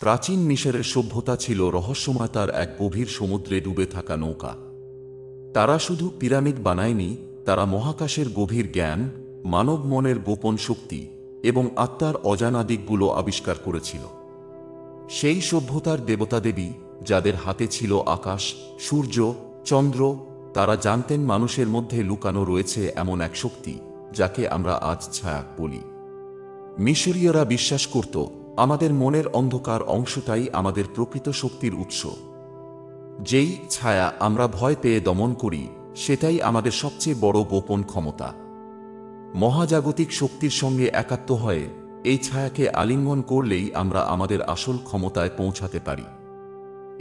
প্রাচীন মিশরের সভ্যতা ছিল রহস্যময়তার এক গভীর সমুদ্রে ডুবে থাকা নৌকা। তারা শুধু পিরামিড বানায়নি, তারা মহাকাশের গভীর জ্ঞান, মানব মনের গোপন শক্তি এবং আত্মার অজানা দিকগুলো আবিষ্কার করেছিল। সেই সভ্যতার দেবতাদেবী, যাদের হাতে ছিল আকাশ, সূর্য, চন্দ্র, তারা জানতেন মানুষের মধ্যে লুকানো রয়েছে এমন এক শক্তি যাকে আমরা আজ ছায়া বলি। মিশরীয়রা বিশ্বাস করত আমাদের মনের অন্ধকার অংশটাই আমাদের প্রকৃত শক্তির উৎস। যেই ছায়া আমরা ভয় পেয়ে দমন করি, সেটাই আমাদের সবচেয়ে বড় গোপন ক্ষমতা। মহাজাগতিক শক্তির সঙ্গে একাত্ম হয়ে এই ছায়াকে আলিঙ্গন করলেই আমরা আমাদের আসল ক্ষমতায় পৌঁছাতে পারি।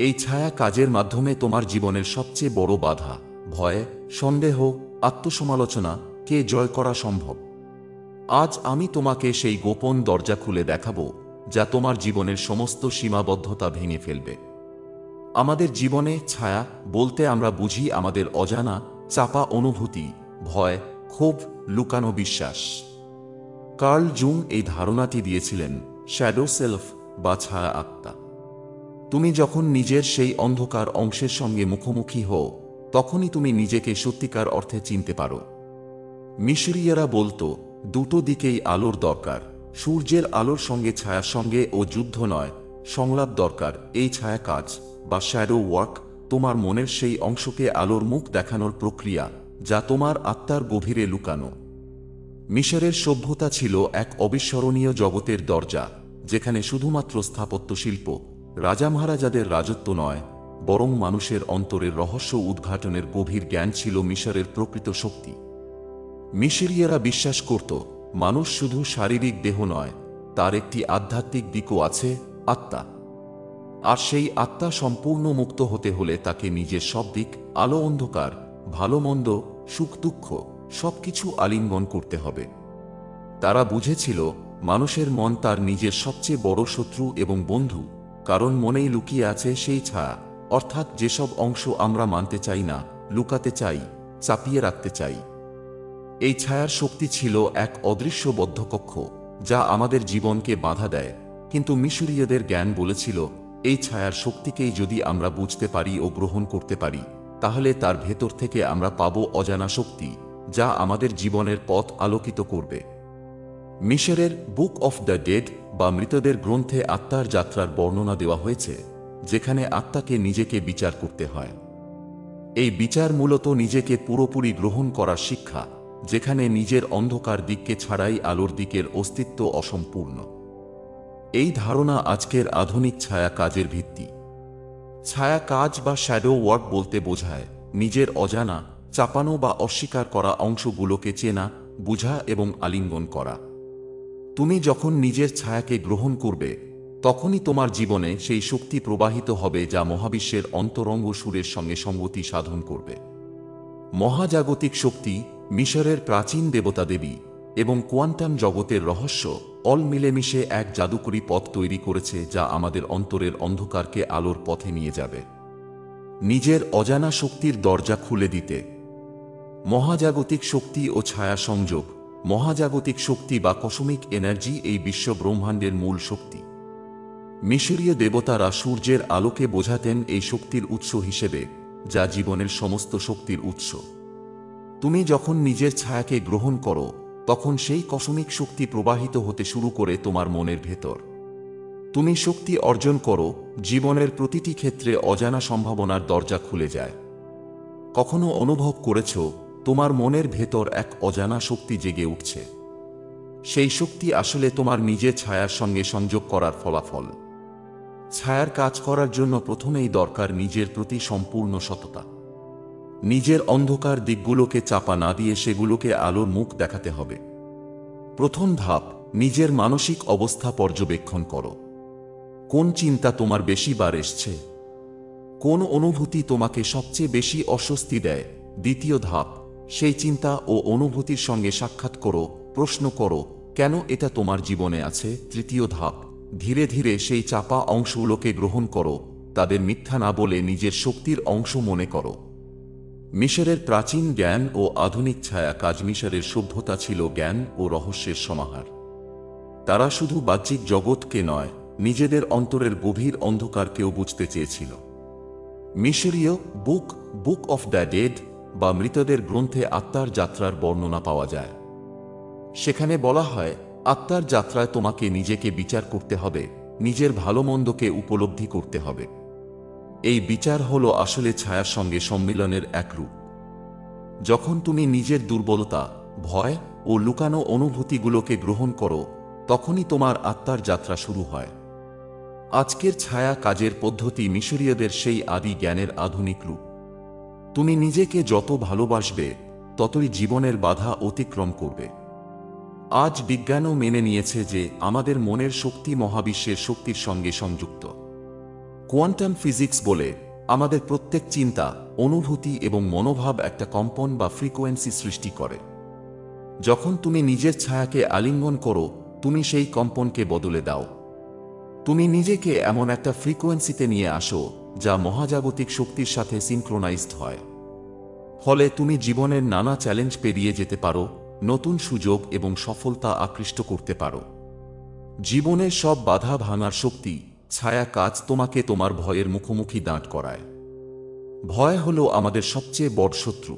এই ছায়া কাজের মাধ্যমে তোমার জীবনের সবচেয়ে বড় বাধা, ভয়, সন্দেহ, আত্মসমালোচনা কে জয় করা সম্ভব। আজ আমি তোমাকে সেই গোপন দরজা খুলে দেখাবো যা তোমার জীবনের সমস্ত সীমাবদ্ধতা ভেঙে ফেলবে। আমাদের জীবনে ছায়া বলতে আমরা বুঝি আমাদের অজানা, চাপা অনুভূতি, ভয়, ক্ষোভ, লুকানো বিশ্বাস। কার্ল জুং এই ধারণাটি দিয়েছিলেন শ্যাডো সেলফ বা ছায়া আত্মা। তুমি যখন নিজের সেই অন্ধকার অংশের সঙ্গে মুখোমুখি হও, তখনই তুমি নিজেকে সত্যিকার অর্থে চিনতে পারো। মিশরীয়রা বলতো দুটো দিকেই আলোর দরকার, সূর্যের আলোর সঙ্গে ছায়ার সঙ্গে ও যুদ্ধ নয়, সংলাপ দরকার। এই ছায়া কাজ বা শ্যাডো ওয়ার্ক তোমার মনের সেই অংশকে আলোর মুখ দেখানোর প্রক্রিয়া যা তোমার আত্মার গভীরে লুকানো। মিশরের সভ্যতা ছিল এক অবিস্মরণীয় জগতের দরজা, যেখানে শুধুমাত্র স্থাপত্যশিল্প, রাজা মহারাজাদের রাজত্ব নয়, বরং মানুষের অন্তরের রহস্য উদ্ঘাটনের গভীর জ্ঞান ছিল মিশরের প্রকৃত শক্তি। মিশরীয়রা বিশ্বাস করত মানুষ শুধু শারীরিক দেহ নয়, তার একটি আধ্যাত্মিক দিকও আছে, আত্মা। আর সেই আত্মা সম্পূর্ণ মুক্ত হতে হলে তাকে নিজের সব দিক, আলো অন্ধকার, ভালো মন্দ, সুখ দুঃখ সবকিছু আলিঙ্গন করতে হবে। তারা বুঝেছিল মানুষের মন তার নিজের সবচেয়ে বড় শত্রু এবং বন্ধু, কারণ মনেই লুকিয়ে আছে সেই ছায়া, অর্থাৎ যেসব অংশ আমরা মানতে চাই না, লুকাতে চাই, চাপিয়ে রাখতে চাই। এই ছায়ার শক্তি ছিল এক অদৃশ্য বদ্ধকক্ষ যা আমাদের জীবনকে বাধা দেয়, কিন্তু মিশরীয়দের জ্ঞান বলেছিল এই ছায়ার শক্তিকেই যদি আমরা বুঝতে পারি ও গ্রহণ করতে পারি, তাহলে তার ভেতর থেকে আমরা পাব অজানা শক্তি যা আমাদের জীবনের পথ আলোকিত করবে। মিশরের বুক অফ দ্য ডেড বা মৃতদের গ্রন্থে আত্মার যাত্রার বর্ণনা দেওয়া হয়েছে, যেখানে আত্মাকে নিজেকে বিচার করতে হয়। এই বিচার মূলত নিজেকে পুরোপুরি গ্রহণ করার শিক্ষা, যেখানে নিজের অন্ধকার দিককে ছাড়াই আলোর দিকের অস্তিত্ব অসম্পূর্ণ। এই ধারণা আজকের আধুনিক ছায়া কাজের ভিত্তি। ছায়া কাজ বা শ্যাডো ওয়ার্ক বলতে বোঝায় নিজের অজানা, চাপানো বা অস্বীকার করা অংশগুলোকে চেনা, বুঝা এবং আলিঙ্গন করা। তুমি যখন নিজের ছায়াকে গ্রহণ করবে, তখনই তোমার জীবনে সেই শক্তি প্রবাহিত হবে যা মহাবিশ্বের অন্তরঙ্গ সুরের সঙ্গে সঙ্গতি সাধন করবে। মহাজাগতিক শক্তি, মিশরের প্রাচীন দেবতাদেবী এবং কোয়ান্টাম জগতের রহস্য অল মিলেমিশে এক জাদুকরী পথ তৈরি করেছে যা আমাদের অন্তরের অন্ধকারকে আলোর পথে নিয়ে যাবে। নিজের অজানা শক্তির দরজা খুলে দিতে। মহাজাগতিক শক্তি ও ছায়া সংযোগ। মহাজাগতিক শক্তি বা কসমিক এনার্জি এই বিশ্ব ব্রহ্মাণ্ডের মূল শক্তি। মিশরীয় দেবতারা সূর্যের আলোকে বোঝাতেন এই শক্তির উৎস হিসেবে, যা জীবনের সমস্ত শক্তির উৎস। তুমি যখন নিজের ছায়াকে গ্রহণ করো, তখন সেই কসমিক শক্তি প্রবাহিত হতে শুরু করে তোমার মনের ভেতর। তুমি শক্তি অর্জন করো, জীবনের প্রতিটি ক্ষেত্রে অজানা সম্ভাবনার দরজা খুলে যায়। কখনো অনুভব করেছ তোমার মনের ভেতর এক অজানা শক্তি জেগে উঠছে? সেই শক্তি আসলে তোমার নিজের ছায়ার সঙ্গে সংযোগ করার ফলাফল। ছায়ার কাজ করার জন্য প্রথমেই দরকার নিজের প্রতি সম্পূর্ণ সততা। নিজের অন্ধকার দিকগুলোকে চাপা না দিয়ে সেগুলোকে আলোর মুখ দেখাতে হবে। প্রথম ধাপ, নিজের মানসিক অবস্থা পর্যবেক্ষণ করো। কোন চিন্তা তোমার বেশি বার এসছে? কোন অনুভূতি তোমাকে সবচেয়ে বেশি অস্বস্তি দেয়? দ্বিতীয় ধাপ, সেই চিন্তা ও অনুভূতির সঙ্গে সাক্ষাৎ করো, প্রশ্ন করো কেন এটা তোমার জীবনে আছে। তৃতীয় ধাপ, ধীরে ধীরে সেই চাপা অংশগুলোকে গ্রহণ করো, তাদের মিথ্যা না বলে নিজের শক্তির অংশ মনে করো। মিশরের প্রাচীন জ্ঞান ও আধুনিক ছায়া কাজ। মিশরের সভ্যতা ছিল জ্ঞান ও রহস্যের সমাহার। তারা শুধু বাহ্যিক জগৎকে নয়, নিজেদের অন্তরের গভীর অন্ধকারকেও বুঝতে চেয়েছিল। মিশরীয় বুক অফ দ্য ডেড বা মৃতদের গ্রন্থে আত্মার যাত্রার বর্ণনা পাওয়া যায়। সেখানে বলা হয়, আত্মার যাত্রায় তোমাকে নিজেকে বিচার করতে হবে, নিজের ভালো মন্দকে উপলব্ধি করতে হবে। এই বিচার হলো আসলে ছায়ার সঙ্গে সম্মিলনের এক রূপ। যখন তুমি নিজের দুর্বলতা, ভয় ও লুকানো অনুভূতিগুলোকে গ্রহণ করো, তখনই তোমার আত্মার যাত্রা শুরু হয়। আজকের ছায়া কাজের পদ্ধতি মিশরীয়দের সেই আদি জ্ঞানের আধুনিক রূপ। তুমি নিজেকে যত ভালোবাসবে, ততই জীবনের বাধা অতিক্রম করবে। আজ বিজ্ঞানও মেনে নিয়েছে যে আমাদের মনের শক্তি মহাবিশ্বের শক্তির সঙ্গে সংযুক্ত। কোয়ান্টাম ফিজিক্স বলে, আমাদের প্রত্যেক চিন্তা, অনুভূতি এবং মনোভাব একটা কম্পন বা ফ্রিকোয়েন্সি সৃষ্টি করে। যখন তুমি নিজের ছায়াকে আলিঙ্গন করো, তুমি সেই কম্পনকে বদলে দাও। তুমি নিজেকে এমন একটা ফ্রিকোয়েন্সিতে নিয়ে আসো যা মহাজাগতিক শক্তির সাথে সিনক্রোনাইজড হয়। ফলে তুমি জীবনের নানা চ্যালেঞ্জ পেরিয়ে যেতে পারো, নতুন সুযোগ এবং সফলতা আকৃষ্ট করতে পারো। জীবনের সব বাধা ভাঙার শক্তি, ছায়া কাজ তোমাকে তোমার ভয়ের মুখোমুখি দাঁড় করায়। ভয় হলো আমাদের সবচেয়ে বড় শত্রু।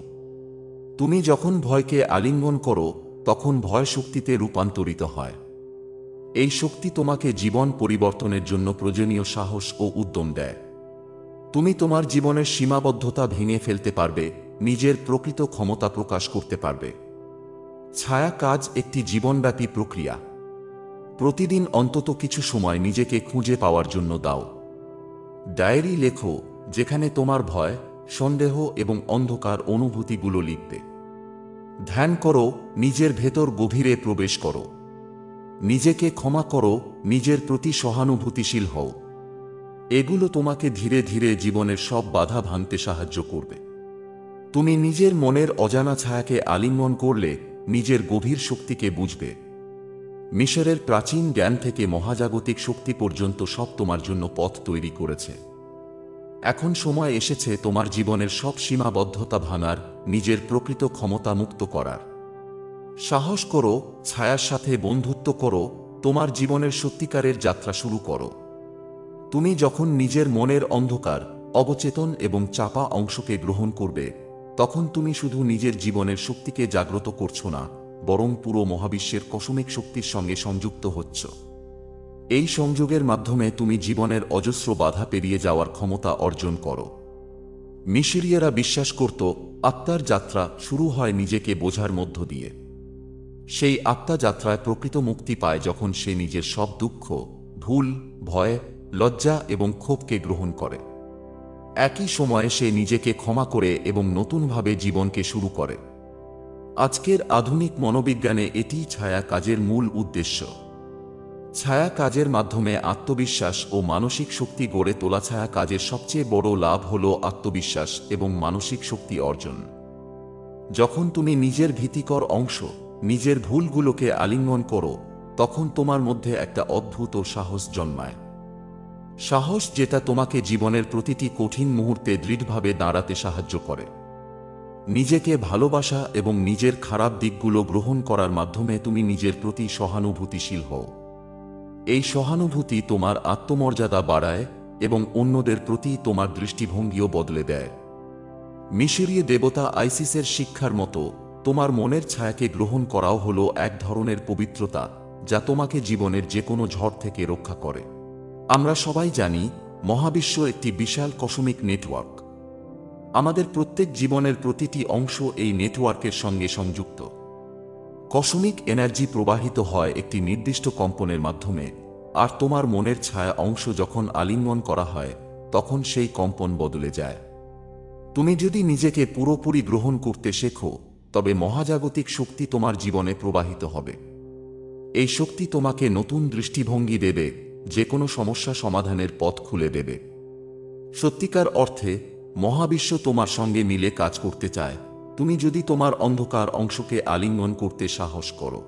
তুমি যখন ভয়কে আলিঙ্গন করো, তখন ভয় শক্তিতে রূপান্তরিত হয়। এই শক্তি তোমাকে জীবন পরিবর্তনের জন্য প্রয়োজনীয় সাহস ও উদ্যম দেয়। তুমি তোমার জীবনের সীমাবদ্ধতা ভেঙে ফেলতে পারবে, নিজের প্রকৃত ক্ষমতা প্রকাশ করতে পারবে। ছায়া কাজ একটি জীবনব্যাপী প্রক্রিয়া। প্রতিদিন অন্তত কিছু সময় নিজেকে খুঁজে পাওয়ার জন্য দাও। ডায়েরি লেখো, যেখানে তোমার ভয়, সন্দেহ এবং অন্ধকার অনুভূতিগুলো লিখবে। ধ্যান করো, নিজের ভেতর গভীরে প্রবেশ করো। নিজেকে ক্ষমা করো, নিজের প্রতি সহানুভূতিশীল হও। এগুলো তোমাকে ধীরে ধীরে জীবনের সব বাধা ভাঙতে সাহায্য করবে। তুমি নিজের মনের অজানা ছায়াকে আলিঙ্গন করলে নিজের গভীর শক্তিকে বুঝবে। মিশরের প্রাচীন জ্ঞান থেকে মহাজাগতিক শক্তি পর্যন্ত সব তোমার জন্য পথ তৈরি করেছে। এখন সময় এসেছে তোমার জীবনের সব সীমাবদ্ধতা ভাঙার, নিজের প্রকৃত ক্ষমতা মুক্ত করার। সাহস করো, ছায়ার সাথে বন্ধুত্ব করো, তোমার জীবনের সত্যিকারের যাত্রা শুরু করো। তুমি যখন নিজের মনের অন্ধকার, অবচেতন এবং চাপা অংশকে গ্রহণ করবে, তখন তুমি শুধু নিজের জীবনের শক্তিকে জাগ্রত করছো না, বরং পুরো মহাবিশ্বের কসমিক শক্তির সঙ্গে সংযুক্ত হচ্ছ। এই সংযোগের মাধ্যমে তুমি জীবনের অজস্র বাধা পেরিয়ে যাওয়ার ক্ষমতা অর্জন করো। মিশরীয়রা বিশ্বাস করত, আত্মার যাত্রা শুরু হয় নিজেকে বোঝার মধ্য দিয়ে। সেই আত্মা যাত্রায় প্রকৃত মুক্তি পায় যখন সে নিজের সব দুঃখ, ভুল, ভয়, লজ্জা এবং ক্ষোভকে গ্রহণ করে। একই সময়ে সে নিজেকে ক্ষমা করে এবং নতুনভাবে জীবনকে শুরু করে। আজকের আধুনিক মনোবিজ্ঞানে এটিই ছায়া কাজের মূল উদ্দেশ্য। ছায়া কাজের মাধ্যমে আত্মবিশ্বাস ও মানসিক শক্তি গড়ে তোলা। ছায়া কাজের সবচেয়ে বড় লাভ হল আত্মবিশ্বাস এবং মানসিক শক্তি অর্জন। যখন তুমি নিজের ভীতিকর অংশ, নিজের ভুলগুলোকে আলিঙ্গন করো, তখন তোমার মধ্যে একটা অদ্ভুত সাহস জন্মায়। সাহস যেটা তোমাকে জীবনের প্রতিটি কঠিন মুহূর্তে দৃঢ়ভাবে দাঁড়াতে সাহায্য করে। নিজেকে ভালোবাসা এবং নিজের খারাপ দিকগুলো গ্রহণ করার মাধ্যমে তুমি নিজের প্রতি সহানুভূতিশীল হও। এই সহানুভূতি তোমার আত্মমর্যাদা বাড়ায় এবং অন্যদের প্রতি তোমার দৃষ্টিভঙ্গিও বদলে দেয়। মিশরীয় দেবতা আইসিসের শিক্ষার মতো, তোমার মনের ছায়াকে গ্রহণ করাও হলো এক ধরনের পবিত্রতা, যা তোমাকে জীবনের যে কোনো ঝড় থেকে রক্ষা করে। আমরা সবাই জানি, মহাবিশ্ব একটি বিশাল কসমিক নেটওয়ার্ক। আমাদের প্রত্যেক জীবনের প্রতিটি অংশ এই নেটওয়ার্কের সঙ্গে সংযুক্ত। কসমিক এনার্জি প্রবাহিত হয় একটি নির্দিষ্ট কম্পনের মাধ্যমে, আর তোমার মনের ছায়া অংশ যখন আলিঙ্গন করা হয়, তখন সেই কম্পন বদলে যায়। তুমি যদি নিজেকে পুরোপুরি গ্রহণ করতে শেখো, তবে মহাজাগতিক শক্তি তোমার জীবনে প্রবাহিত হবে। এই শক্তি তোমাকে নতুন দৃষ্টিভঙ্গি দেবে, যে কোনো সমস্যা সমাধানের পথ খুলে দেবে। সত্যিকার অর্থে মহাবিশ্ব তোমার সঙ্গে মিলে কাজ করতে চায়, তুমি যদি তোমার অন্ধকার অংশকে আলিঙ্গন করতে সাহস করো।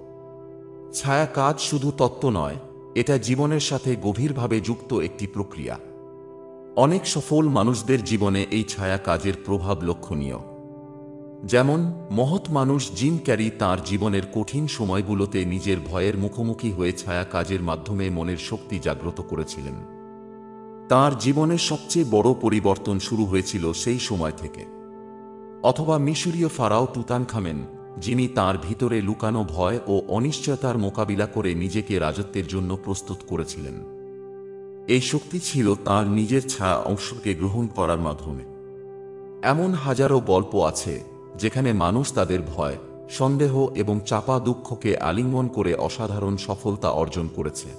ছায়া কাজ শুধু তত্ত্ব নয়, এটা জীবনের সাথে গভীরভাবে যুক্ত একটি প্রক্রিয়া। অনেক সফল মানুষদের জীবনে এই ছায়া কাজের প্রভাব লক্ষণীয়। যেমন মহৎ মানুষ জিম ক্যারি তাঁর জীবনের কঠিন সময়গুলোতে নিজের ভয়ের মুখোমুখি হয়ে ছায়া কাজের মাধ্যমে মনের শক্তি জাগ্রত করেছিলেন। তাঁর জীবনের সবচেয়ে বড় পরিবর্তন শুরু হয়েছিল সেই সময় থেকে। অথবা মিশরীয় ফারাও তুতানখামেন, যিনি তাঁর ভিতরে লুকানো ভয় ও অনিশ্চয়তার মোকাবিলা করে নিজেকে রাজত্বের জন্য প্রস্তুত করেছিলেন। এই শক্তি ছিল তাঁর নিজের ছায়া অংশকে গ্রহণ করার মাধ্যমে। এমন হাজারো গল্প আছে যেখানে মানুষ তাদের ভয়, সন্দেহ এবং চাপা দুঃখকে আলিঙ্গন করে অসাধারণ সফলতা অর্জন করেছে।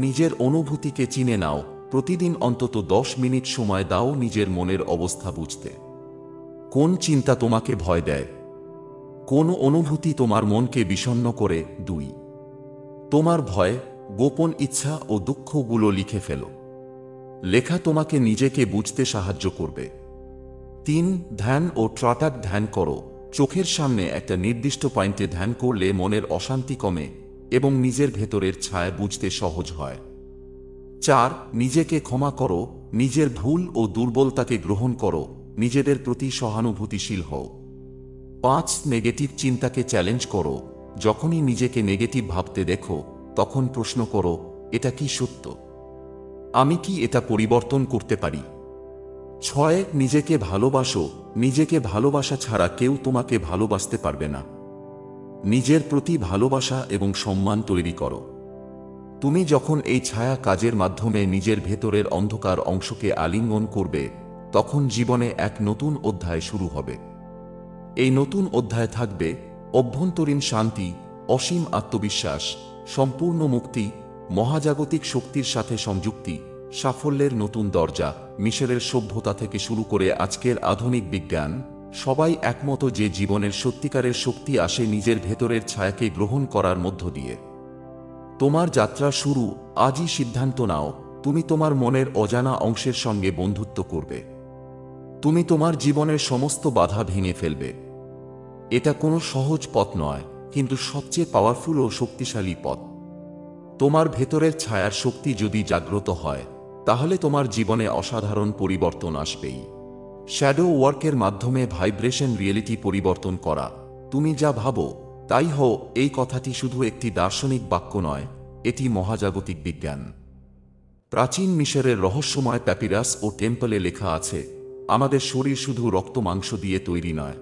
নিজের অনুভূতিকে চিনে নাও। প্রতিদিন অন্তত 10 মিনিট সময় দাও নিজের মনের অবস্থা বুঝতে। কোন চিন্তা তোমাকে ভয় দেয়? কোন অনুভূতি তোমার মনকে বিষণ্ণ করে? 2 তোমার ভয়, গোপন ইচ্ছা ও দুঃখগুলো লিখে ফেলো। লেখা তোমাকে নিজেকে বুঝতে সাহায্য করবে। 3 ধ্যান ও ট্রাটাক ধ্যান করো। চোখের সামনে একটা নির্দিষ্ট পয়েন্টে ধ্যান করলে মনের অশান্তি কমে এবং নিজের ভেতরের ছায়া বুঝতে সহজ হয়। 4 নিজেকে ক্ষমা করো। নিজের ভুল ও দুর্বলতাকে গ্রহণ করো। নিজেদের প্রতি সহানুভূতিশীল হও। 5 নেগেটিভ চিন্তাকে চ্যালেঞ্জ করো। যখনই নিজেকে নেগেটিভ ভাবতে দেখো, তখন প্রশ্ন করো, এটা কি সত্য? আমি কি এটা পরিবর্তন করতে পারি? 6 নিজেকে ভালোবাসো। নিজেকে ভালোবাসা ছাড়া কেউ তোমাকে ভালোবাসতে পারবে না। নিজের প্রতি ভালোবাসা এবং সম্মান তৈরি করো। তুমি যখন এই ছায়া কাজের মাধ্যমে নিজের ভেতরের অন্ধকার অংশকে আলিঙ্গন করবে, তখন জীবনে এক নতুন অধ্যায় শুরু হবে। এই নতুন অধ্যায় থাকবে অভ্যন্তরীণ শান্তি, অসীম আত্মবিশ্বাস, সম্পূর্ণ মুক্তি, মহাজাগতিক শক্তির সাথে সংযুক্তি, সাফল্যের নতুন দরজা। মিশরের সভ্যতা থেকে শুরু করে আজকের আধুনিক বিজ্ঞান, সবাই একমত যে জীবনের সত্যিকারের শক্তি আসে নিজের ভেতরের ছায়াকে গ্রহণ করার মধ্য দিয়ে। তোমার যাত্রা শুরু। আজই সিদ্ধান্ত নাও, তুমি তোমার মনের অজানা অংশের সঙ্গে বন্ধুত্ব করবে। তুমি তোমার জীবনের সমস্ত বাধা ভেঙে ফেলবে। এটা কোনো সহজ পথ নয়, কিন্তু সবচেয়ে পাওয়ারফুল ও শক্তিশালী পথ। তোমার ভেতরের ছায়ার শক্তি যদি জাগ্রত হয়, তাহলে তোমার জীবনে অসাধারণ পরিবর্তন আসবেই। শ্যাডো ওয়ার্কের মাধ্যমে ভাইব্রেশন রিয়েলিটি পরিবর্তন করা। তুমি যা ভাবো তাই হও, এই কথাটি শুধু একটি দার্শনিক বাক্য নয়, এটি মহাজাগতিক বিজ্ঞান। প্রাচীন মিশরের রহস্যময় প্যাপিরাস ও টেম্পলে লেখা আছে, আমাদের শরীর শুধু রক্ত মাংস দিয়ে তৈরি নয়।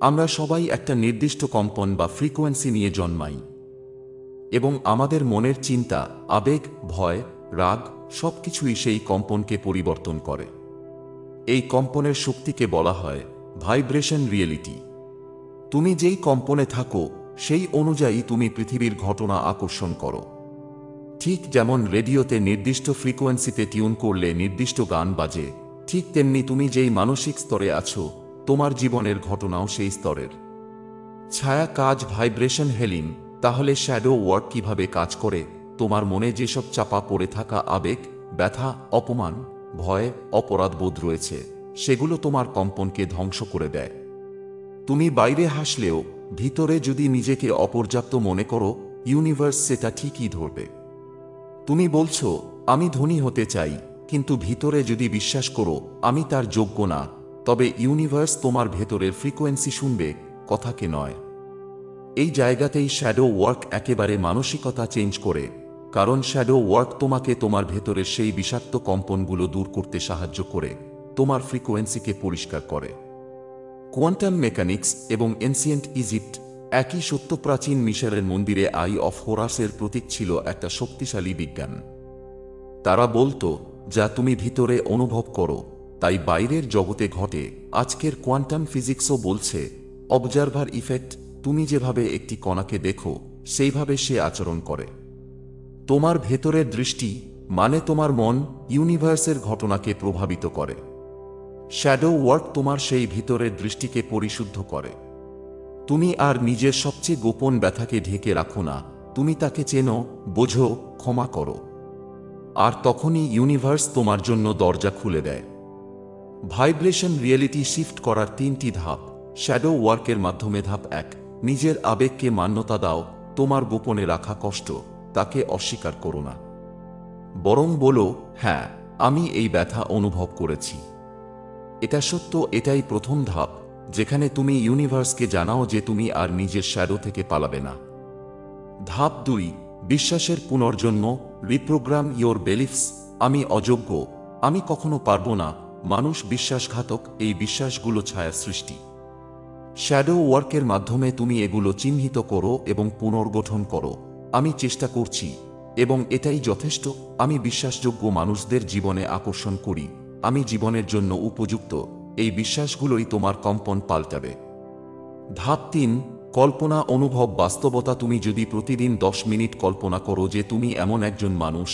আমরা সবাই একটা নির্দিষ্ট কম্পন বা ফ্রিকোয়েন্সি নিয়ে জন্মাই, এবং আমাদের মনের চিন্তা, আবেগ, ভয়, রাগ সবকিছুই সেই কম্পনকে পরিবর্তন করে। এই কম্পনের শক্তিকে বলা হয় ভাইব্রেশন রিয়েলিটি। তুমি যেই কম্পনে থাকো, সেই অনুযায়ী তুমি পৃথিবীর ঘটনা আকর্ষণ করো। ঠিক যেমন রেডিওতে নির্দিষ্ট ফ্রিকোয়েন্সিতে টিউন করলে নির্দিষ্ট গান বাজে, ঠিক তেমনি তুমি যেই মানসিক স্তরে আছো, তোমার জীবনের ঘটনাও সেই স্তরের। ছায়া কাজ, ভাইব্রেশন হেলিং। তাহলে শ্যাডো ওয়ার্ক কিভাবে কাজ করে? তোমার মনে যেসব চাপা পড়ে থাকা আবেগ, ব্যথা, অপমান, ভয়, অপরাধবোধ রয়েছে, সেগুলো তোমার কম্পনকে ধ্বংস করে দেয়। তুমি বাইরে হাসলেও ভিতরে যদি নিজেকে অপর্যাপ্ত মনে করো, ইউনিভার্স সেটা ঠিকই ধরবে। তুমি বলছো, আমি ধনী হতে চাই, কিন্তু ভিতরে যদি বিশ্বাস করো আমি তার যোগ্য না, তবে ইউনিভার্স তোমার ভেতরের ফ্রিকোয়েন্সি শুনবে, কথাকে নয়। এই জায়গাতেই শ্যাডো ওয়ার্ক একেবারে মানসিকতা চেঞ্জ করে, কারণ শ্যাডো ওয়ার্ক তোমাকে তোমার ভেতরের সেই বিষাক্ত কম্পনগুলো দূর করতে সাহায্য করে, তোমার ফ্রিকোয়েন্সিকে পরিষ্কার করে। কোয়ান্টাম মেকানিক্স এবং এনসিয়েন্ট ইজিপ্ট একই সত্য। প্রাচীন মিশরের মন্দিরে আই অফ হোরাসের প্রতীক ছিল একটা শক্তিশালী বিজ্ঞান। তারা বলতো, যা তুমি ভিতরে অনুভব করো তাই বাইরের জগতে ঘটে। আজকের কোয়ান্টাম ফিজিক্সও বলছে, অবজারভার ইফেক্ট। তুমি যেভাবে একটি কণাকে দেখো, সেইভাবে সে আচরণ করে। তোমার ভেতরের দৃষ্টি, মানে তোমার মন, ইউনিভার্সের ঘটনাকে প্রভাবিত করে। শ্যাডো ওয়ার্ক তোমার সেই ভিতরের দৃষ্টিকে পরিশুদ্ধ করে। তুমি আর নিজের সবচেয়ে গোপন ব্যথাকে ঢেকে রাখো না, তুমি তাকে চেনো, বোঝো, ক্ষমা করো। আর তখনই ইউনিভার্স তোমার জন্য দরজা খুলে দেয়। ভাইব্রেশন রিয়েলিটি শিফট করার 3টি ধাপ শ্যাডো ওয়ার্কের মাধ্যমে। ধাপ 1, নিজের আবেগকে মান্যতা দাও। তোমার গোপনে রাখা কষ্ট, তাকে অস্বীকার করো না, বরং বলো, হ্যাঁ, আমি এই ব্যথা অনুভব করেছি, এটা সত্য। এটাই প্রথম ধাপ, যেখানে তুমি ইউনিভার্সকে জানাও যে তুমি আর নিজের শ্যাডো থেকে পালাবে না। ধাপ 2, বিশ্বাসের পুনর্জন্ম, রিপ্রোগ্রাম ইয়োর বেলিফস। আমি অযোগ্য, আমি কখনো পারবো না, মানুষ বিশ্বাসঘাতক, এই বিশ্বাসগুলো ছায়া সৃষ্টি। শ্যাডো ওয়ার্কের মাধ্যমে তুমি এগুলো চিহ্নিত করো এবং পুনর্গঠন করো। আমি চেষ্টা করছি এবং এটাই যথেষ্ট। আমি বিশ্বাসযোগ্য মানুষদের জীবনে আকর্ষণ করি, আমি জীবনের জন্য উপযুক্ত। এই বিশ্বাসগুলোই তোমার কম্পন পাল্টাবে। ধাপ 3, কল্পনা অনুভব বাস্তবতা। তুমি যদি প্রতিদিন 10 মিনিট কল্পনা করো যে তুমি এমন একজন মানুষ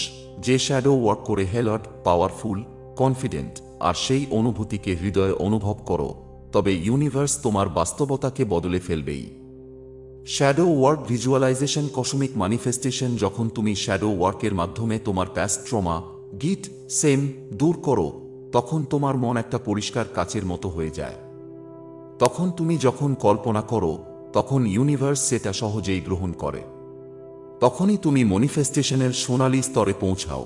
যে শ্যাডো ওয়ার্ক করে হেলড, পাওয়ারফুল, কনফিডেন্ট, আর সেই অনুভূতিকে হৃদয়ে অনুভব করো, তবে ইউনিভার্স তোমার বাস্তবতাকে বদলে ফেলবেই। Shadow work visualisation, cosmic manifestation. যখন তুমি শ্যাডো ওয়ার্কের মাধ্যমে তোমার প্যাস্ট ট্রমা, গিট, সেম দূর করো, তখন তোমার মন একটা পরিষ্কার কাচের মতো হয়ে যায়। তখন তুমি যখন কল্পনা করো, তখন ইউনিভার্স সেটা সহজেই গ্রহণ করে। তখনই তুমি ম্যানিফেস্টেশনের সোনালী স্তরে পৌঁছাও।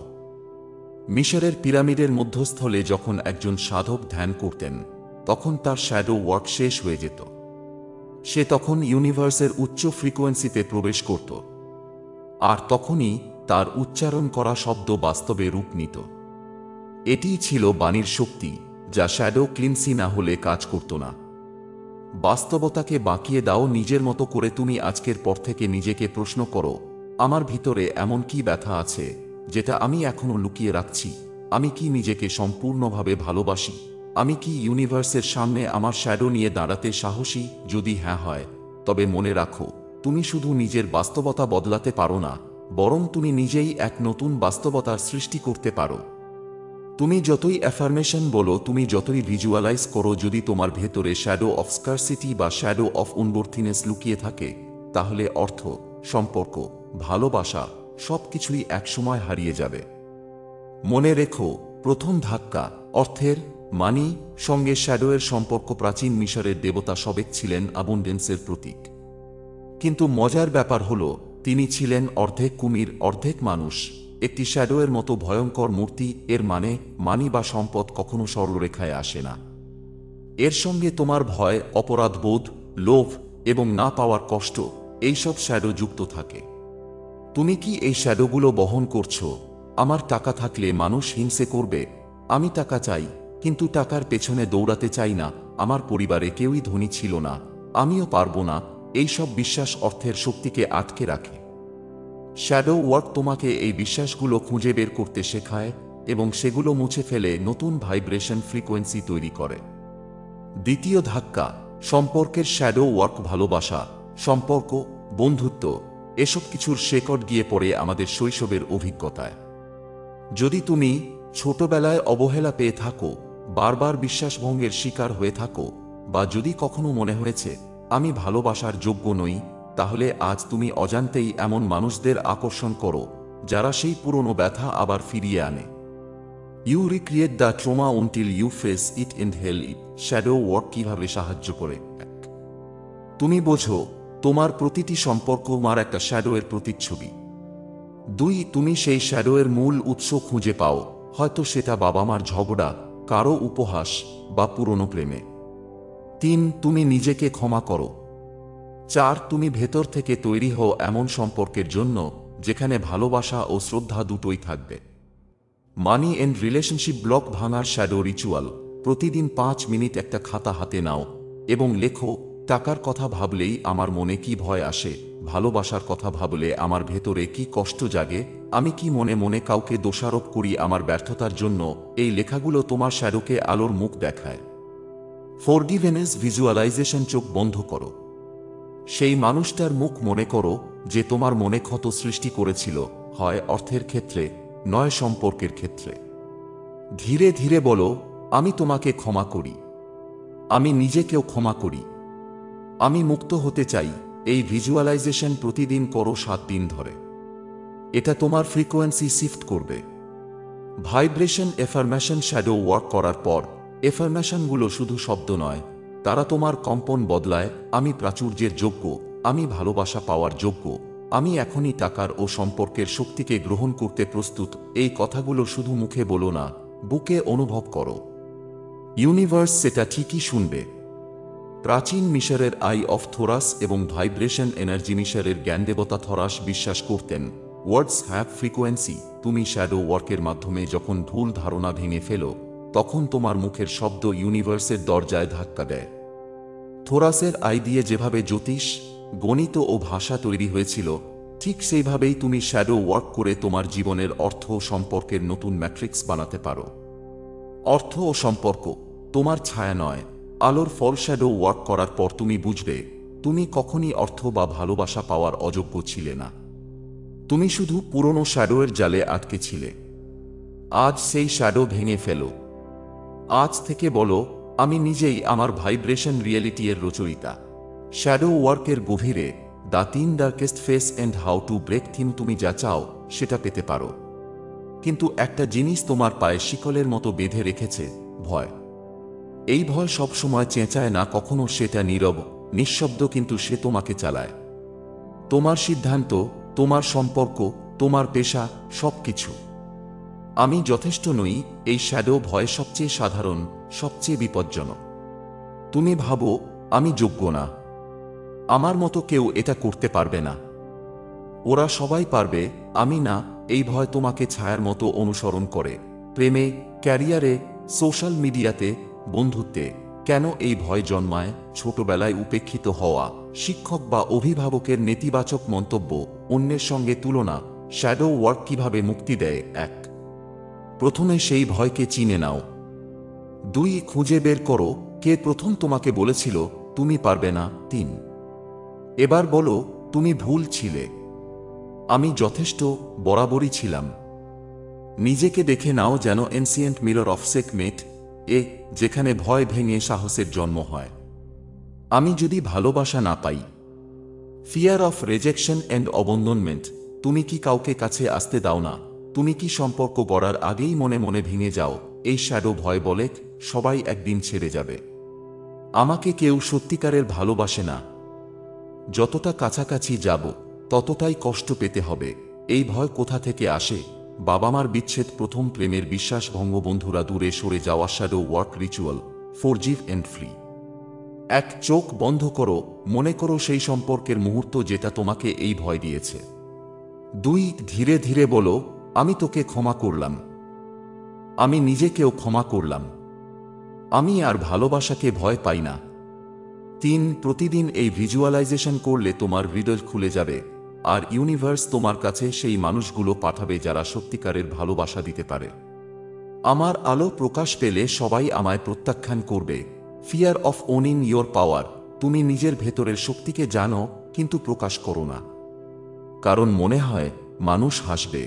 মিশরের পিরামিডের মধ্যস্থলে যখন একজন সাধক ধ্যান করতেন, তখন তার শ্যাডো ওয়ার্ক শেষ হয়ে যেত। সে তখন ইউনিভার্সের উচ্চ ফ্রিকোয়েন্সিতে প্রবেশ করত, আর তখনই তার উচ্চারণ করা শব্দ বাস্তবে রূপ নিত। এটিই ছিল বাণীর শক্তি, যা শ্যাডো ক্লিনসি না হলে কাজ করত না। বাস্তবতাকে বাঁকিয়ে দাও নিজের মতো করে। তুমি আজকের পর থেকে নিজেকে প্রশ্ন করো, আমার ভিতরে এমন কি ব্যথা আছে যেটা আমি এখনো লুকিয়ে রাখছি? আমি কি নিজেকে সম্পূর্ণভাবে ভালোবাসি? আমি কি ইউনিভার্সের সামনে আমার শ্যাডো নিয়ে দাঁড়াতে সাহসী? যদি হ্যাঁ হয়, তবে মনে রাখো, তুমি শুধু নিজের বাস্তবতা বদলাতে পারো না, বরং তুমি নিজেই এক নতুন বাস্তবতার সৃষ্টি করতে পারো। তুমি যতই অ্যাফার্মেশন বলো, তুমি যতই ভিজুয়ালাইজ করো, যদি তোমার ভেতরে শ্যাডো অফ স্কারসিটি বা শ্যাডো অফ উনবর্থিনেস লুকিয়ে থাকে, তাহলে অর্থ, সম্পর্ক, ভালোবাসা সবকিছুই একসময় হারিয়ে যাবে। মনে রেখো, প্রথম ধাক্কা, অর্থের, মানি সঙ্গে শ্যাডোয়ের সম্পর্ক। প্রাচীন মিশরের দেবতা সবেক ছিলেন অ্যাবুন্ডেন্সের প্রতীক, কিন্তু মজার ব্যাপার হলো তিনি ছিলেন অর্ধেক কুমির অর্ধেক মানুষ, একটি শ্যাডোয়ের মতো ভয়ঙ্কর মূর্তি। এর মানে মানি বা সম্পদ কখনো সরলরেখায় আসে না। এর সঙ্গে তোমার ভয়, অপরাধবোধ, লোভ এবং না পাওয়ার কষ্ট, এইসব শ্যাডো যুক্ত থাকে। তুমি কি এই শ্যাডোগুলো বহন করছো? আমার টাকা থাকলে মানুষ হিংসে করবে, আমি টাকা চাই কিন্তু টাকার পেছনে দৌড়াতে চাই না, আমার পরিবারে কেউই ধনী ছিল না, আমিও পারবো না। এইসব বিশ্বাস অর্থের শক্তিকে আটকে রাখে। শ্যাডো ওয়ার্ক তোমাকে এই বিশ্বাসগুলো খুঁজে বের করতে শেখায় এবং সেগুলো মুছে ফেলে নতুন ভাইব্রেশন ফ্রিকোয়েন্সি তৈরি করে। দ্বিতীয় ধাক্কা, সম্পর্কের শ্যাডো ওয়ার্ক। ভালোবাসা, সম্পর্ক, বন্ধুত্ব, এসব কিছুর শেকড় গিয়ে পড়ে আমাদের শৈশবের অভিজ্ঞতায়। যদি তুমি ছোটবেলায় অবহেলা পেয়ে থাকো, বারবার বিশ্বাসভঙ্গের শিকার হয়ে থাকো, বা যদি কখনো মনে হয়েছে আমি ভালোবাসার যোগ্য নই, তাহলে আজ তুমি অজান্তেই এমন মানুষদের আকর্ষণ করো যারা সেই পুরনো ব্যথা আবার ফিরিয়ে আনে। You recreate the trauma until you face it and heal it. Shadow work কিভাবে সাহায্য করে? তুমি বোঝো, তোমার প্রতিটি সম্পর্ক মার একটা শ্যাডোয়ের প্রতিচ্ছবি। 2, তুমি সেই শ্যাডোয়ের মূল উৎস খুঁজে পাও, হয়তো সেটা বাবা মার ঝগড়া, কারো উপহাস বা পুরনো প্রেমে। 3, তুমি নিজেকে ক্ষমা করো। 4, তুমি ভেতর থেকে তৈরি হও এমন সম্পর্কের জন্য যেখানে ভালোবাসা ও শ্রদ্ধা দুটোই থাকবে। মানি এন্ড রিলেশনশিপ ব্লক ভাঙার শ্যাডো রিচুয়াল। প্রতিদিন 5 মিনিট একটা খাতা হাতে নাও এবং লেখো, টাকার কথা ভাবলেই আমার মনে কি ভয় আসে, ভালোবাসার কথা ভাবলে আমার ভেতরে কি কষ্ট জাগে, আমি কি মনে মনে কাউকে দোষারোপ করি আমার ব্যর্থতার জন্য। এই লেখাগুলো তোমার শ্যাডোকে আলোর মুখ দেখায়। ফরগিভেনেস ভিজুয়ালাইজেশন। চোখ বন্ধ করো, সেই মানুষটার মুখ মনে করো যে তোমার মনে ক্ষত সৃষ্টি করেছিল, হয় অর্থের ক্ষেত্রে নয় সম্পর্কের ক্ষেত্রে। ধীরে ধীরে বলো, আমি তোমাকে ক্ষমা করি, আমি নিজেকেও ক্ষমা করি, আমি মুক্ত হতে চাই। এই ভিজুয়ালাইজেশন প্রতিদিন করো 7 দিন ধরে। এটা তোমার ফ্রিকোয়েন্সি শিফট করবে। Vibration affirmation. শ্যাডো ওয়ার্ক করার পর এফার্মেশনগুলো শুধু শব্দ নয়, তারা তোমার কম্পন বদলায়। আমি প্রাচুর্যের যোগ্য, আমি ভালোবাসা পাওয়ার যোগ্য, আমি এখনই টাকার ও সম্পর্কের শক্তিকে গ্রহণ করতে প্রস্তুত। এই কথাগুলো শুধু মুখে বলো না, বুকে অনুভব করো। ইউনিভার্স সেটা ঠিকই শুনবে। প্রাচীন মিশরের আই অফ থোরাস এবং ভাইব্রেশন এনার্জি মিশরের জ্ঞানদেবতা থরাস বিশ্বাস করতেন ওয়ার্ডস হ্যাভ ফ্রিকোয়েন্সি। তুমি শ্যাডো ওয়ার্কের মাধ্যমে যখন ভুল ধারণা ভেঙে ফেলো, তখন তোমার মুখের শব্দ ইউনিভার্সের দরজায় ধাক্কা দেয়। থোরাসের আই দিয়ে যেভাবে জ্যোতিষ, গণিত ও ভাষা তৈরি হয়েছিল, ঠিক সেইভাবেই তুমি শ্যাডো ওয়ার্ক করে তোমার জীবনের অর্থ ও সম্পর্কের নতুন ম্যাট্রিক্স বানাতে পারো। অর্থ ও সম্পর্ক তোমার ছায়া নয়, আলোর ফল। শ্যাডো ওয়ার্ক করার পর তুমি বুঝবে তুমি কখনই অর্থ বা ভালোবাসা পাওয়ার অযোগ্য ছিলে না। তুমি শুধু পুরনো শ্যাডোয়ের জালে আটকে ছিলে। আজ সেই শ্যাডো ভেঙে ফেলো। আজ থেকে বলো, আমি নিজেই আমার ভাইব্রেশন রিয়েলিটি এর রচয়িতা। শ্যাডো ওয়ার্কের গভীরে the 3 darkest face and how to break them. তুমি যা চাও সেটা পেতে পারো, কিন্তু একটা জিনিস তোমার পায়ে শিকলের মতো বেঁধে রেখেছে, ভয়। এই ভয় সবসময় চেঁচায় না, কখনো সেটা নীরব, নিঃশব্দ, কিন্তু সে তোমাকে চালায়। তোমার সিদ্ধান্ত, তোমার সম্পর্ক, তোমার পেশা, সবকিছু। আমি যথেষ্ট নই, এই শ্যাডো ভয় সবচেয়ে সাধারণ, সবচেয়ে বিপজ্জনক। তুমি ভাবো আমি যোগ্য না, আমার মতো কেউ এটা করতে পারবে না, ওরা সবাই পারবে, আমি না। এই ভয় তোমাকে ছায়ার মতো অনুসরণ করে, প্রেমে, ক্যারিয়ারে, সোশ্যাল মিডিয়াতে, বন্ধুত্বে। কেন এই ভয় জন্মায়? ছোটবেলায় উপেক্ষিত হওয়া, শিক্ষক বা অভিভাবকের নেতিবাচক মন্তব্য, অন্যের সঙ্গে তুলনা। শ্যাডো ওয়ার্ক কিভাবে মুক্তি দেয়? 1, প্রথমে সেই ভয়কে চিনে নাও। 2, খুঁজে বের করো কে প্রথম তোমাকে বলেছিল তুমি পারবে না। 3, এবার বলো তুমি ভুল ছিলে, আমি যথেষ্ট, বরাবরই ছিলাম। নিজেকে দেখে নাও যেন এনসিয়েন্ট মিরর অফ সেকমেট যেখানে ভয় ভেঙে সাহসের জন্ম হয়। আমি যদি ভালোবাসা না পাই, ফিয়ার অফ রেজেকশন অ্যান্ড অ্যাবান্ডনমেন্ট। তুমি কি কাউকে কাছে আসতে দাও না? তুমি কি সম্পর্ক গড়ার আগেই মনে মনে ভেঙে যাও? এই শ্যাডো ভয় বলে সবাই একদিন ছেড়ে যাবে, আমাকে কেউ সত্যিকারের ভালোবাসে না। যতটা কাছাকাছি যাব ততটাই কষ্ট পেতে হবে। এই ভয় কোথা থেকে আসে? বাবা মার বিচ্ছেদ, প্রথম প্রেমের বিশ্বাসভঙ্গ, বন্ধুরা দূরে সরে যাওয়া। Shadow work ritual, forgive and free. 1, চোখ বন্ধ করো, মনে করো সেই সম্পর্কের মুহূর্ত যেটা তোমাকে এই ভয় দিয়েছে। 2, ধীরে ধীরে বলো, আমি তোকে ক্ষমা করলাম, আমি নিজেকেও ক্ষমা করলাম, আমি আর ভালোবাসাকে ভয় পাই না। 3, প্রতিদিন এই ভিজুয়ালাইজেশন করলে তোমার হৃদয় খুলে যাবে, আর ইউনিভার্স তোমার কাছে সেই মানুষগুলো পাঠাবে যারা সত্যিকারের ভালোবাসা দিতে পারে। আমার আলো প্রকাশ পেলে সবাই আমায় প্রত্যাখ্যান করবে। ফিয়ার অফ ওনিং ইয়োর পাওয়ার। তুমি নিজের ভেতরের শক্তিকে জানো, কিন্তু প্রকাশ করো না, কারণ মনে হয় মানুষ হাসবে,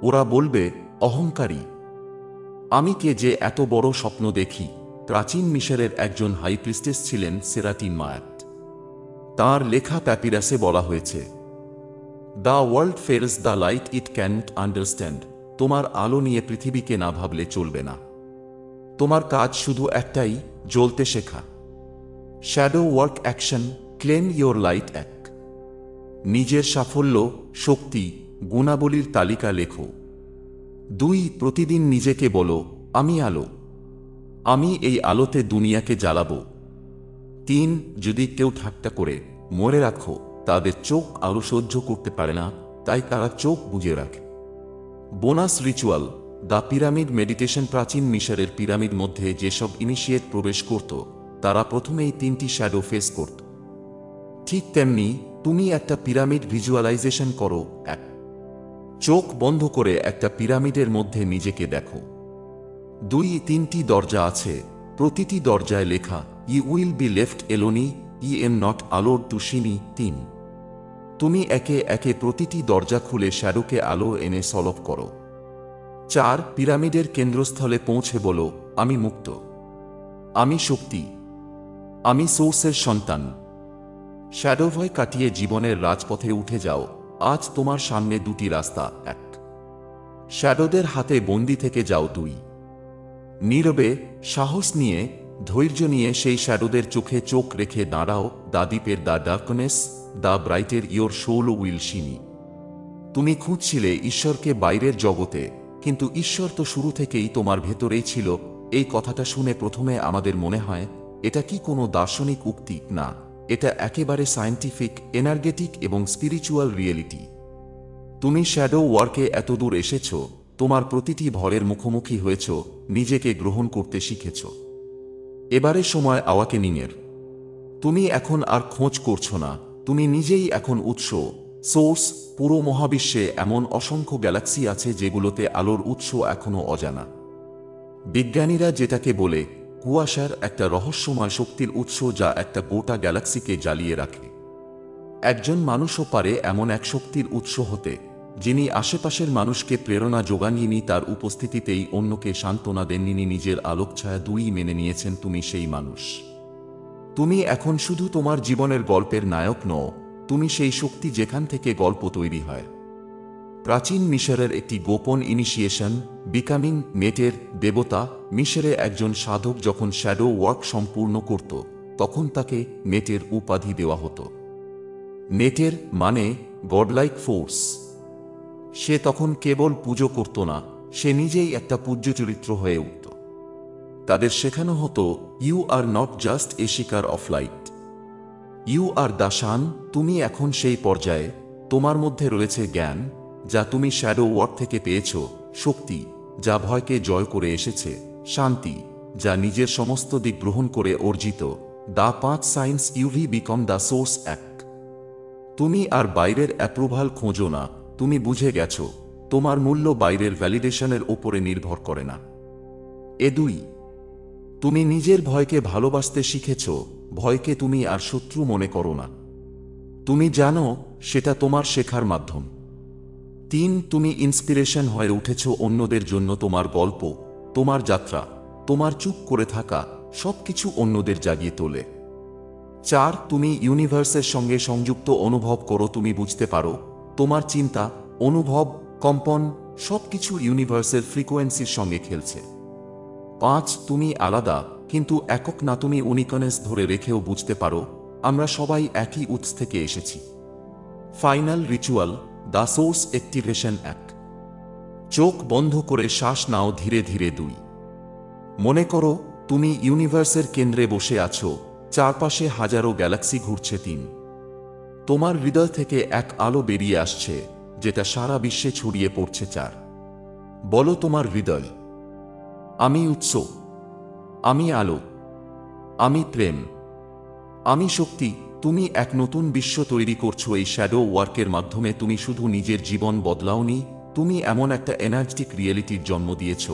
ওরা বলবে অহংকারী। আমি কে যে এত বড় স্বপ্ন দেখি? প্রাচীন মিশরের একজন হাই প্রিস্টেস ছিলেন সেরাটিন মায়াত। তাঁর লেখা প্যাপিরাসে বলা হয়েছে, the world fears the light it cannot understand. তোমার আলো নিয়ে পৃথিবীকে না ভাবলে চলবে না। তোমার কাজ শুধু একটাই, জ্বলতে শেখা। Shadow work action, claim your light. 1, নিজের সাফল্য, শক্তি, গুণাবলীর তালিকা লেখো। 2, প্রতিদিন নিজেকে বলো, আমি আলো, আমি এই আলোতে দুনিয়াকে জ্বালাবো। 3, যদি কেউ ঠাট্টা করে, মনে রাখো তাদের চোখ আলো সহ্য করতে পারে না, তাই তারা চোখ বুজে রাখে। Bonus ritual, the pyramid meditation. প্রাচীন মিশরের পিরামিড মধ্যে যেসব ইনিশিয়েট প্রবেশ করত, তারা প্রথমেই 3টি শ্যাডো ফেস করত। ঠিক তেমনি তুমি একটা পিরামিড ভিজুয়ালাইজেশন করো। 1, চোখ বন্ধ করে একটা পিরামিডের মধ্যে নিজেকে দেখো। 2, 3টি দরজা আছে, প্রতিটি দরজায় লেখা I will be left alone, I am not allowed to seen. 3, তুমি একে একে প্রতিটি দরজা খুলে শ্যাডোকে আলো এনে সলভ করো। 4, পিরামিডের কেন্দ্রস্থলে পৌঁছে বলো, আমি মুক্ত, আমি শক্তি, আমি সোর্সের সন্তান। শ্যাডো ভয় কাটিয়ে জীবনের রাজপথে উঠে যাও। আজ তোমার সামনে 2টি রাস্তা। 1, শ্যাডোদের হাতে বন্দি থেকে যাও। 2, নীরবে, সাহস নিয়ে, ধৈর্য নিয়ে সেই শ্যাডোদের চোখে চোখ রেখে দাঁড়াও। The deeper the darkness, the brighter your soul will shine. তুমি খুঁজছিলে ঈশ্বরকে বাইরের জগতে, কিন্তু ঈশ্বর তো শুরু থেকেই তোমার ভেতরেই ছিল। এই কথাটা শুনে প্রথমে আমাদের মনে হয় এটা কি কোনো দার্শনিক উক্তি? না, এটা একেবারে সায়েন্টিফিক, এনার্জেটিক এবং স্পিরিচুয়াল রিয়েলিটি। তুমি শ্যাডো ওয়ার্কে এতদূর এসেছ, তোমার প্রতিটি ভরের মুখোমুখি হয়েছ, নিজেকে গ্রহণ করতে শিখেছ। এবারে সময় অ্যাওয়াকেনিংয়ের। তুমি এখন আর খোঁজ করছো না, তুমি নিজেই এখন উৎস, সোর্স। পুরো মহাবিশ্বে এমন অসংখ্য গ্যালাক্সি আছে যেগুলোতে আলোর উৎস এখনও অজানা। বিজ্ঞানীরা যেটাকে বলে কুয়াশার একটা রহস্যময় শক্তির উৎস, যা একটা গোটা গ্যালাক্সিকে জ্বালিয়ে রাখে। একজন মানুষও পারে এমন এক শক্তির উৎস হতে, যিনি আশেপাশের মানুষকে প্রেরণা যোগাননি, তার উপস্থিতিতেই অন্যকে সান্ত্বনা দেননি, নিজের আলোকছায়া দুই মেনে নিয়েছেন। তুমি সেই মানুষ। তুমি এখন শুধু তোমার জীবনের গল্পের নায়ক নও, তুমি সেই শক্তি যেখান থেকে গল্প তৈরি হয়। প্রাচীন মিশরের একটি গোপন ইনিশিয়েশন, বিকামিং মেটের দেবতা। মিশরে একজন সাধক যখন শ্যাডো ওয়ার্ক সম্পূর্ণ করত, তখন তাকে মেটের উপাধি দেওয়া হতো। নেটের মানে গডলাইক ফোর্স। সে তখন কেবল পুজো করত না, সে নিজেই একটা পূজ্য চরিত্র হয়ে উঠত। তাদের শেখানো হতো, you are not just a শিকার of light, you are the sun. তুমি এখন সেই পর্যায়ে, তোমার মধ্যে রয়েছে জ্ঞান, যা তুমি শ্যাডো ওয়ার্ক থেকে পেয়েছ, শক্তি, যা ভয়কে জয় করে এসেছে, শান্তি, যা নিজের সমস্ত দিক গ্রহণ করে অর্জিত। The 5 signs you've become the source এক। তুমি আর বাইরের অ্যাপ্রুভাল খোঁজো না, তুমি বুঝে গেছ, তোমার মূল্য বাইরের ভ্যালিডেশনের ওপরে নির্ভর করে না। এ দুই, তুমি নিজের ভয়কে ভালোবাসতে শিখেছ, ভয়কে তুমি আর শত্রু মনে করো না। তুমি জানো সেটা তোমার শেখার মাধ্যম। 3, তুমি ইন্সপিরেশন হয়ে উঠেছ অন্যদের জন্য। তোমার গল্প, তোমার যাত্রা, তোমার চুপ করে থাকা, সবকিছু অন্যদের জাগিয়ে তোলে। 4, তুমি ইউনিভার্সের সঙ্গে সংযুক্ত অনুভব করো। তুমি বুঝতে পারো তোমার চিন্তা, অনুভব, কম্পন সবকিছু ইউনিভার্সের ফ্রিকোয়েন্সির সঙ্গে খেলছে। 5, তুমি আলাদা কিন্তু একক না, তুমি ইউনিকনেস ধরে রেখেও বুঝতে পারো আমরা সবাই একই উৎস থেকে এসেছি। Final ritual, the source activation এক। চোখ বন্ধ করে শ্বাস নাও ধীরে ধীরে। 2, মনে করো তুমি ইউনিভার্সের কেন্দ্রে বসে আছো, চারপাশে হাজারো গ্যালাক্সি ঘুরছে। 3, তোমার হৃদয় থেকে এক আলো বেরিয়ে আসছে, যেটা সারা বিশ্বে ছড়িয়ে পড়ছে। 4, বলো তোমার হৃদয়, আমি উৎস, আমি আলো, আমি প্রেম, আমি শক্তি। তুমি এক নতুন বিশ্ব তৈরি করছো এই শ্যাডো ওয়ার্কের মাধ্যমে। তুমি শুধু নিজের জীবন বদলাওনি, তুমি এমন একটা এনার্জেটিক রিয়েলিটির জন্ম দিয়েছ,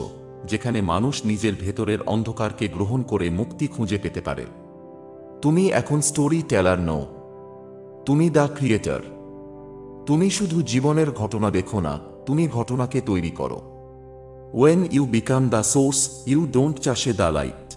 যেখানে মানুষ নিজের ভেতরের অন্ধকারকে গ্রহণ করে মুক্তি খুঁজে পেতে পারে। তুমি এখন স্টোরি টেলার নও, তুমি দ্য ক্রিয়েটর। তুমি শুধু জীবনের ঘটনা দেখো না, তুমি ঘটনাকে তৈরি করো। When you become the source, you don't chase the light.